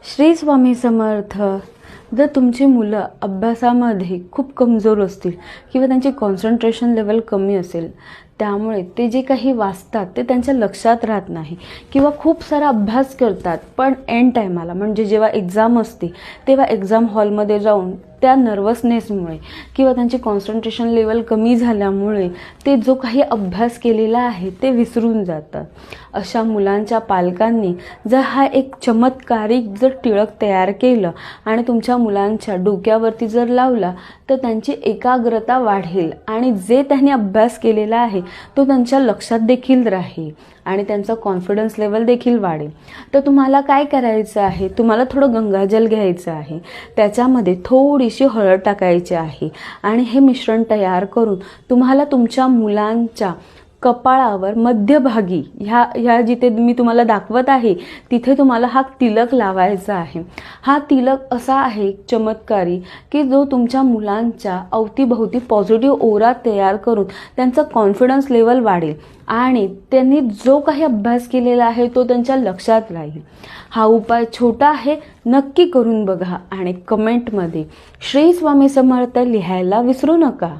श्री स्वामी समर्थ. जर तुमची मुलं अभ्यासामध्ये खूप कमजोर असतील किंवा त्यांची कॉन्सन्ट्रेशन लेवल कमी असेल, त्यामुळे ते जे काही वाचतात ते त्यांच्या लक्षात राहत नाही किंवा खूप सारा अभ्यास करतात, पण एंड टायमाला म्हणजे जेव्हा एक्झाम असते तेव्हा एक्झाम हॉलमध्ये जाऊन त्या नर्वसनेसमुळे किंवा त्यांची कॉन्सन्ट्रेशन लेवल कमी झाल्यामुळे ते जो काही अभ्यास केलेला आहे ते विसरून जातात. अशा मुलांच्या पालकांनी जर हा एक चमत्कारिक जर टिळक तयार केलं आणि तुमच्या मुलांच्या डोक्यावरती जर लावला तर त्यांची एकाग्रता वाढेल आणि जे त्यांनी अभ्यास केलेला आहे तो त्यांच्या लक्षात देखील राहील आणि त्यांचा कॉन्फिडन्स लेवल देखील वाढेल. तर तुम्हाला काय करायचं आहे, तुम्हाला थोडं गंगाजल घ्यायचं आहे, त्याच्यामध्ये थोडीशी हळद टाकायची आहे आणि हे मिश्रण तयार करून तुम्हाला तुमच्या मुलांच्या कपाळावर मध्यभागी ह्या जिथे मी तुम्हाला दाखवत आहे तिथे तुम्हाला हा तिलक लावायचा आहे. हा तिलक असा आहे चमत्कारी की जो तुमच्या मुलांच्या अवतीभोवती पॉझिटिव्ह ओरा तयार करून त्यांचा कॉन्फिडन्स लेवल वाढेल आणि त्यांनी जो काही अभ्यास केलेला आहे तो त्यांच्या लक्षात राहील. हा उपाय छोटा आहे, नक्की करून बघा आणि कमेंटमध्ये श्री स्वामी समर्थ लिहायला विसरू नका.